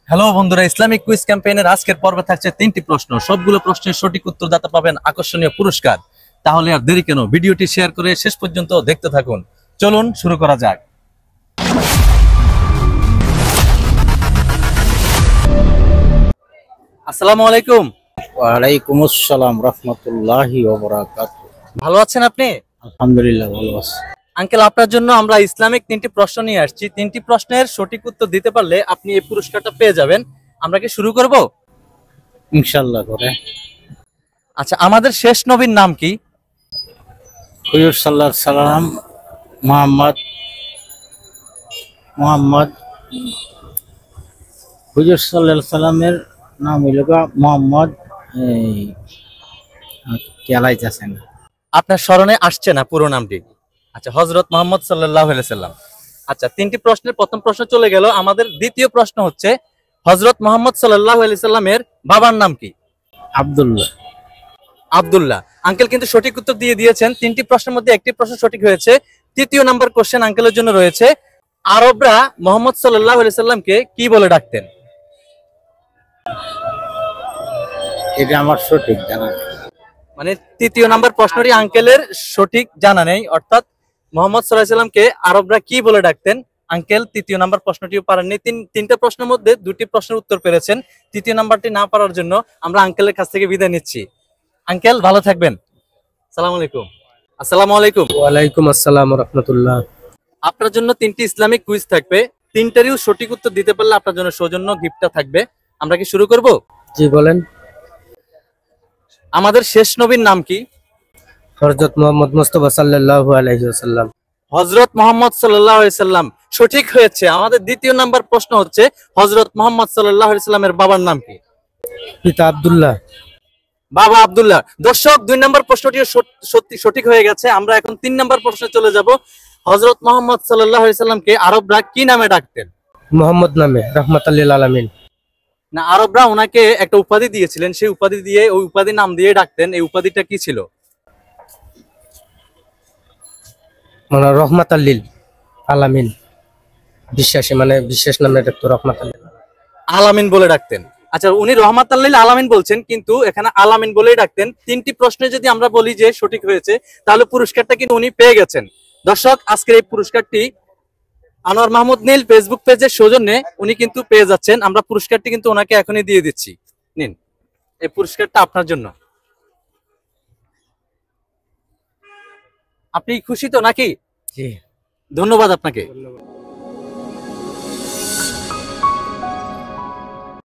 Hello বন্ধুরা, Islamic quiz ক্যাম্পেইনের আজকের পর্বে থাকছে 3টি প্রশ্ন। সবগুলো প্রশ্নের সঠিক উত্তরদাতা পাবেন আকর্ষণীয় পুরস্কার। তাহলে আর দেরি কেন, ভিডিওটি শেয়ার করে শেষ পর্যন্ত দেখতে থাকুন। চলুন শুরু করা যাক। আসসালামু আলাইকুম। ওয়ালাইকুম আসসালাম রাহমাতুল্লাহি ওয়া বারাকাতুহু। ভালো আছেন আপনি? আলহামদুলিল্লাহ ভালো আছি। আঙ্কেল, আপনার জন্য আমরা ইসলামিক 3টি প্রশ্ন নিয়ে আসছি। 3টি প্রশ্নের সঠিক উত্তর দিতে পারলে আপনি এই পুরস্কারটা পেয়ে যাবেন। আমরা কি শুরু করব? ইনশাআল্লাহ করে। আচ্ছা, আমাদের শেষ নবীর নাম কি? হুজুর সাল্লাল্লাহু আলাইহি সাল্লাম মুহাম্মদ হুজুর সাল্লাল্লাহু আলাইহি সাল্লামের নাম হইল মুহাম্মদ কেলাইতেছেন। আপনার স্মরণে আসছে না পুরো নামটি? আচ্ছা, হযরত মুহাম্মদ সাল্লাল্লাহু আলাইহি সাল্লাম। আচ্ছা, 3টি প্রশ্নের প্রথম প্রশ্ন চলে গেল। আমাদের দ্বিতীয় প্রশ্ন হচ্ছে, হযরত মুহাম্মদ সাল্লাল্লাহু আলাইহি সাল্লামের বাবার নাম কি? আব্দুল্লাহ। আব্দুল্লাহ। আঙ্কেল কিন্তু সঠিক উত্তর দিয়ে দিয়েছেন। 3টি প্রশ্নের মধ্যে একটি প্রশ্ন সঠিক হয়েছে। তৃতীয় নাম্বার কোশ্চেন আঙ্কেলের জন্য রয়েছে, আরবরা মুহাম্মদ সাল্লাল্লাহু আলাইহি সাল্লামকে কি বলে ডাকতেন? এটা আমার সঠিক জানা নেই। মানে তৃতীয় নাম্বার প্রশ্নটি আঙ্কেলের সঠিক জানা নেই, অর্থাৎ মুহাম্মদ সাল্লাল্লাহু আলাইহি সাল্লামকে আরবরা কি বলে ডাকতেন। আঙ্কেল তৃতীয় নাম্বার প্রশ্নটিও পারেননি। তিনটা প্রশ্নের মধ্যে 2টি প্রশ্নের উত্তর পেরেছেন। তৃতীয় নাম্বারটি না পারার জন্য আমরা আঙ্কেলের কাছ থেকে বিদায় নিচ্ছি। আঙ্কেল ভালো থাকবেন। আসসালামু আলাইকুম। আসসালামু আলাইকুম। ওয়ালাইকুম আসসালাম রাহমাতুল্লাহ। আপনার জন্য 3টি ইসলামিক কুইজ থাকবে। 3টারই সঠিক উত্তর দিতে পারলে আপনার জন্য সৌজন্য গিফটটা থাকবে। আমরা কি শুরু করব? জি বলেন। আমাদের শেষ নবীর নাম কি? হযরত মুহাম্মদ মুস্তাফা সাল্লাল্লাহু আলাইহি ওয়াসাল্লাম। হযরত মুহাম্মদ সাল্লাল্লাহু আলাইহি সাল্লাম সঠিক হয়েছে। আমাদের দ্বিতীয় নাম্বার প্রশ্ন হচ্ছে, হযরত মুহাম্মদ সাল্লাল্লাহু আলাইহি সাল্লামের বাবার নাম কি? পিতা আব্দুল্লাহ। বাবা আব্দুল্লাহ। দর্শক, 2 নাম্বার প্রশ্নটিও সঠিক হয়ে গেছে। আমরা এখন 3 নাম্বার প্রশ্নে চলে যাব। হযরত মুহাম্মদ সাল্লাল্লাহু আলাইহি সাল্লামকে আরবরা কি নামে ডাকতেন? মুহাম্মদ নামে, রাহমাতাল লিল আলামিন। না, আরবরা ওনাকে একটা উপাধি দিয়েছিলেন, সেই উপাধি দিয়ে, ওই উপাধি নাম দিয়ে ডাকতেন। এই উপাধিটা কি ছিল? মানে রহমাতাল লিল আলামিন, বিশ্বাসী, মানে বিশেষ নামে ডাকতো রহমাতাল লিল আলামিন বলে ডাকতেন। আচ্ছা, উনি রহমাতাল লিল আলামিন বলছেন, কিন্তু এখানে আলামিন বলেই ডাকতেন। 3টি প্রশ্নে যদি আমরা বলি যে সঠিক হয়েছে, তাহলে পুরস্কারটা কিন্তু উনি পেয়ে গেছেন। দর্শক, আজকের এই পুরস্কারটি আনোয়ার মাহমুদ নীল ফেসবুক পেজের সৌজন্যে উনি কিন্তু পেয়ে যাচ্ছেন। আমরা পুরস্কারটি কিন্তু ওনাকে এখনই দিয়ে দিচ্ছি। নিন, এই পুরস্কারটা আপনার জন্য। আপনি খুশি তো নাকি? জি ধন্যবাদ আপনাকে। ধন্যবাদ।